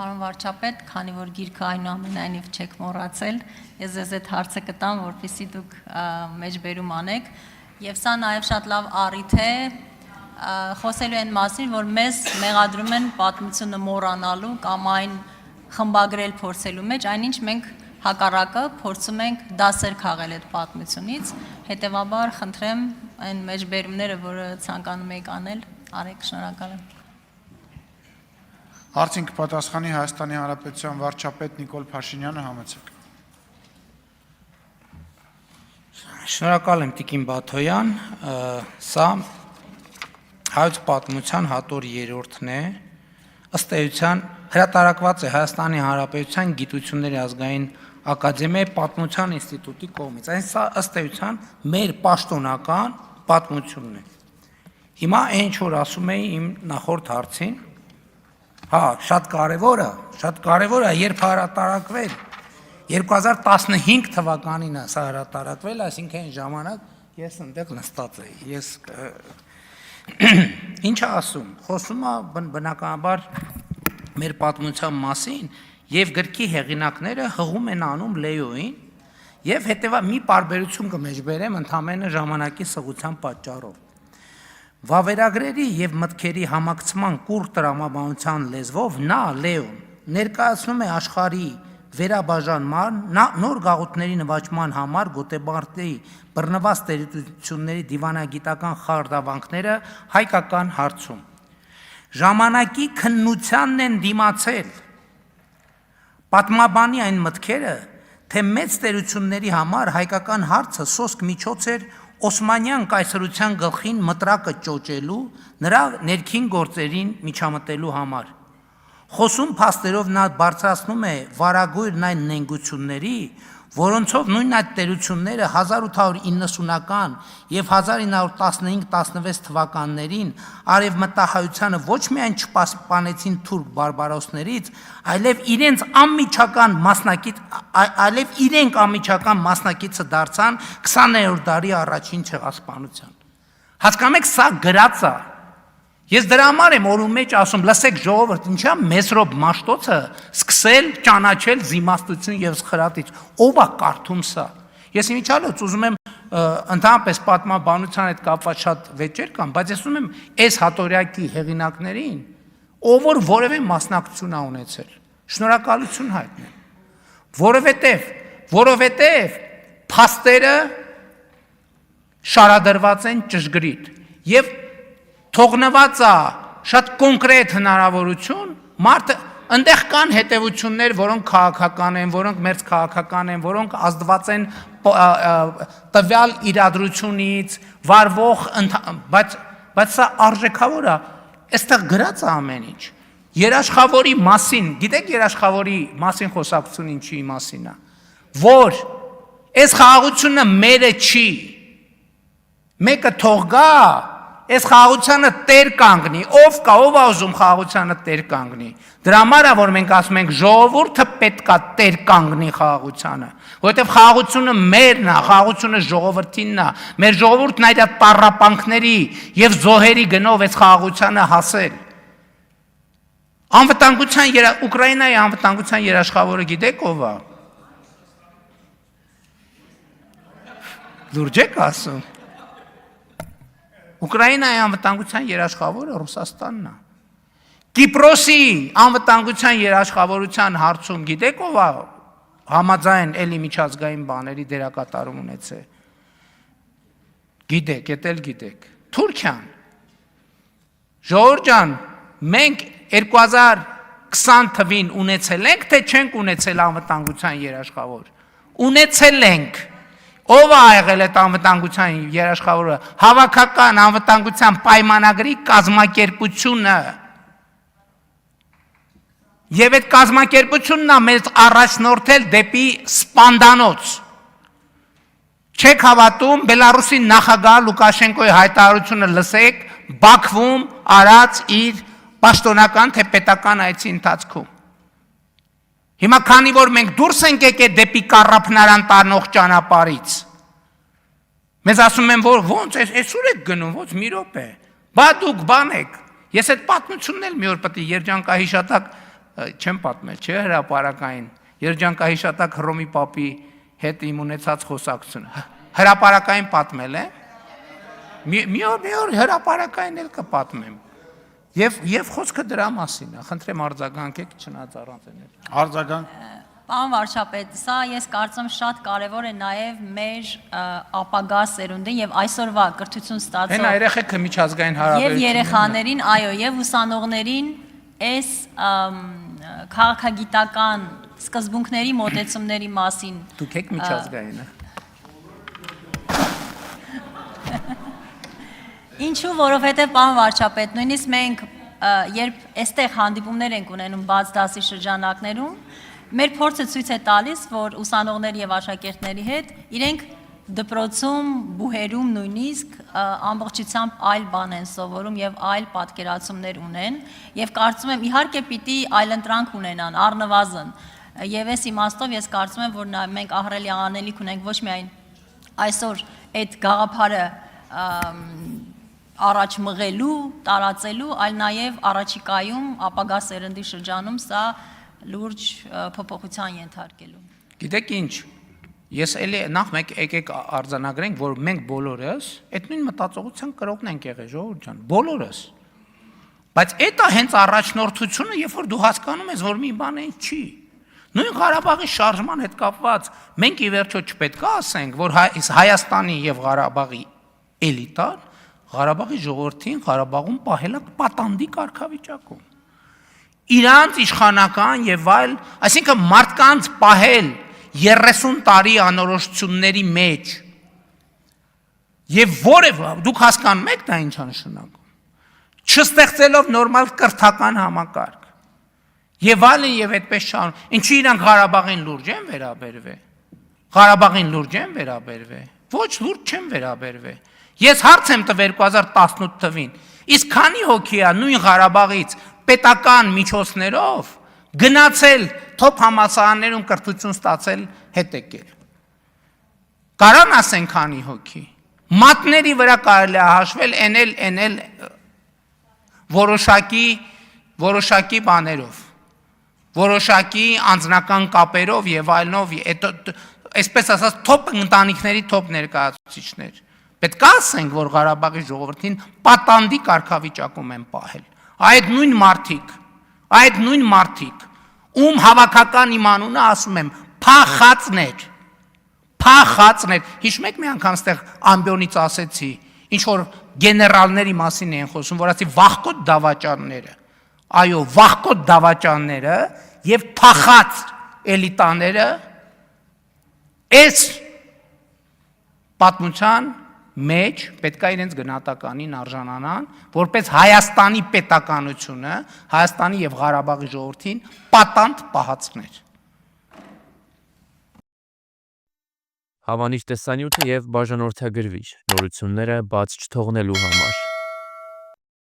Պարոն վարչապետ, քանի որ գիրքը այնուամենայնիվ չեք մոռացել, ես ձեզ այդ հարցը կտամ, որպեսզի դուք մեջբերում անեք, եւ սա նաեւ շատ լավ առիթ է խոսելու այն մասին, որ մեզ մեղադրում են պատմությունը մոռանալու կամ այն խմբագրել փորձելու մեջ, այնինչ մենք հակառակը փորձում ենք դասեր քաղել այդ պատմությունից, հետեւաբար խնդրեմ այն մեջբերումները, որը ցանկանում եք անել, արեք, շնորհակալ եմ։ Հարցին կպատասխանի Հայաստանի Հանրապետության վարչապետ Նիկոլ Փաշինյանը, համեցեք։ Շնորհակալ եմ Տիկին Բաթոյան, սա հայոց պատմության հատոր 3-րդն է, ըստ էության հրատարակված է Հայաստանի Հանրապետության Գիտությունների ազգային ակադեմիայի պատմության ինստիտուտի կողմից, այն սա ըստ էության մեր պաշտոնական պատմությունն է։ Հիմա ինչ որ ասում էի իմ նախորդ հարցին, հա, շատ կարևոր է, երբ հրատարակվել 2015 թվականին է սա հրատարակվել, այսինքն այն ժամանակ ես այնտեղ նստած էի, ինչ է ասում, խոսում է բնականաբար մեր պատմության մասին եւ գրքի հեղինակները հղում են անում Լեոին եւ հետեւաբար մի պարբերություն կմեջբերեմ ընդամենը ժամանակի սղության պատճառով։ Վավերագրերի եւ մտքերի համակցման կուռ տրամաբանության լեզվով նա Լեոն ներկայացնում է աշխարհի վերաբաժանման նոր գաղութների նվաճման համար Գոտեբարդի բռնված տերությունների դիվանագիտական խարդավանքները հայկական հարցում։ Ժամանակի քննությանն են դիմացել պատմաբանի այն մտքերը, թե մեծ տերությունների համար հայկական հարցը սոսկ միջոց էր Օսմանյան կայսրության գլխին մտրակը ճոճելու, նրա ներքին գործերին միջամտելու համար։ Խոսում փաստերով նա բարձրացնում է վարագույրն այն նենգությունների, որոնցով նույն այդ տերությունները 1890-ական եւ 1915-16 թվականներին արևմտահայությանը ոչ միայն չպասպանեցին թուրք բարբարոսներից, այլև իրենք անմիջական մասնակիցը դարձան 20-րդ դարի առաջին ցեղասպանության։ Հասկանում եք, սա գրած է։ Ես դրա համար եմ օրում մեջ ասում, լսեք ժողովուրդ, ինչա Մեսրոպ Մաշտոցը սկսել ճանաչել զիմաստություն եւ սխրատիչ։ Ով է կարդում սա։ Ես իմիջիալից ուզում եմ ընդհանրապես պատմաբանության հետ կապված շատ վեճեր կան, բայց ես ուզում եմ այս հատորյակի հեղինակներին, ով որ որևէ մասնակցություն ա ունեցել, շնորհակալություն հայտնեմ։ Որովհետև փաստերը շարադրված են ճշգրիտ եւ թողնված է շատ կոնկրետ հնարավորություն, մարդը այնտեղ կան հետևություններ, որոնք քաղաքական են, որոնք մերձ քաղաքական են, որոնք ազդված են տվյալ իրադրությունից, վարվող, բայց սա արժեքավոր է, այստեղ գրած է ամեն ինչ։ Երաշխավորի մասին, գիտեք երաշխավորի մասին խոսակցություն ինչի մասին է, որ այս խաղաղությունը մերը չի, մեկը թող գա, այս խաղաղությանը տեր կանգնի, ով կա, ով է ուզում խաղաղությանը տեր կանգնի։ Դրա համար է, որ մենք ասում ենք ժողովուրդը պետք է տեր կանգնի խաղաղությանը, որովհետև խաղաղությունը մերն է, խաղաղությունը ժողովրդինն է, մեր ժողովուրդն այդ տառապանքների եւ զոհերի գնով այս խաղաղությանը հասել։ Ուկրաինայի անվտանգության երաշխավորը գիտեք ով է։ Լուրջ եք ասում։ Ուկրաինայի անվտանգության երաշխավորը Ռուսաստանն է։ Կիպրոսի անվտանգության երաշխավորության հարցում գիտեք ով է համաձայն էլի միջազգային բաների դերակատարում ունեցել։ Գիտեք, էդ էլ գիտեք։ Թուրքիան։ Ժողովուրդ ջան, մենք 2020 թվին ունեցել ենք, թե չենք ունեցել անվտանգության երաշխավոր։ Ունեցել ենք։ Ով է եղել այդ անվտանգության երաշխավորը, հավաքական անվտանգության պայմանագրի կազմակերպությունը։ Եվ այդ կազմակերպությունն է մեզ առաջնորդել դեպի սպանդանոց։ Չեք հավատում, Բելարուսի նախագահ Լուկաշենկոյի հայտարարությունը լսեք, Բաքվում արած իր պաշտոնական թե պետական այցի ընթացքում։ Հիմա քանի որ մենք դուրս ենք եկել դեպի կառափնարան տանող ճանապարհից, մեզ ասում են, որ ոնց այսուր եք գնում, ոնց մի րոպե, բա դուք բան եք, ես այդ պատմությունն էլ մի օր պետք է երջանկահիշատակ չեմ պատմել, չէ, հրապարակային երջանկահիշատակ Հռոմի Պապի հետ իմ ունեցած խոսակցությունը։ Հրապարակային պատմել է։ Մի օր հրապարակային էլ կպատմեմ։ Եվ խոսքը դրա մասին է, խնդրեմ արձագանքեք չնայած առանձնել։ Արձագանք Պարոն վարչապետ, սա ես կարծում շատ կարևոր է նաև մեր ապագա սերունդին եւ այսօրվա կրթություն ստացող Հենա երեխեքը միջազգային եւ հարաբերությունները երեխաներին, այո, եւ ուսանողներին այս քաղաքագիտական սկզբունքների մոտեցումների մասին դուք եք միջազգայինը։ Ինչու, որովհետեւ պարոն վարչապետ, նույնիսկ մենք երբ այստեղ հանդիպումներ ենք ունենում բաց դասի շրջանակներում, մեր փորձը ցույց է տալիս, որ ուսանողների եւ աշակերտների հետ իրենք դպրոցում, բուհերում նույնիսկ ամբողջությամբ այլ բան են սովորում եւ այլ պատկերացումներ ունեն եւ կարծում եմ իհարկե պիտի այլընտրանք ունենան առնվազն եւ այս իմաստով ես կարծում եմ որ մենք ահռելի անելիք ունենք ոչ միայն այսօր այդ գաղափարը առաջ մղելու, տարածելու, այլ նաեւ առաջիկայում ապագա սերնդի շրջանում սա լուրջ փոփոխության ենթարկելու։ Գիտեք ինչ, ես էլի նախ մեկ եկեք արձանագրենք, որ մենք բոլորս այդ նույն մտածողության կրողն ենք եղել, ժողովուրդ ջան, բոլորս։ Բայց դա հենց առաջնորդությունը, երբ որ դու հասկանում ես, որ մի բան այն չի։ Նույն Ղարաբաղի շարժման հետ կապված մենք ի վերջո չպետք է ասենք, որ Հայաստանի եւ Ղարաբաղի էլիտան Ղարաբաղի ժողովրդին Ղարաբաղում պահել է պատանդի կարգավիճակում։ Իրանց իշխանական եւ այլ, այսինքն մարդկանց պահել 30 տարի անորոշությունների մեջ եւ որևէ դուք հասկանում եք դա ինչ է նշանակում չստեղծելով նորմալ կրթական համակարգ եւ այլն եւ այդպես շարուն ինչի իրանք Ղարաբաղին լուրջ են վերաբերվել Ղարաբաղին լուրջ են վերաբերվել ոչ լուրջ չեն վերաբերվել ես հարց եմ տվել 2018 թվին իսկ քանի հոգի է նույն Ղարաբաղից պետական միջոցներով գնացել թոփ համալսարաններում կրթություն ստացել հետ եկել։ Կարան ասեն քանի հոգի։ Մատների վրա կարելի է հաշվել էնել որոշակի բաներով, որոշակի անձնական կապերով եւ այլնով, այսպես ասած թոփ ընտանիքների թոփ ներկայացուցիչներ։ Պետք է ասենք, որ Ղարաբաղի ժողովրդին պատանդի կարգավիճակում են պահել։ Այդ նույն մարդիկ, ում հավաքական իմ անունը ասում եմ, փախածներ, հիշում եք մի անգամ ստեղ ամբյոնից ասեցի, ինչ որ գեներալների մասին են խոսում, որ ասի վախկոտ դավաճանները, այո, վախկոտ դավաճանները եւ փախած էլիտաները այս պատմության մեջ պետք է իրենց գնահատականին արժանանան, որպես Հայաստանի պետականությունը, Հայաստանի եւ Ղարաբաղի ժողովրդին պատանդ պահածներ։ Հավանիչ տեսանյութը եւ բաժանորդագրվիչ նորությունները բաց չթողնելու համար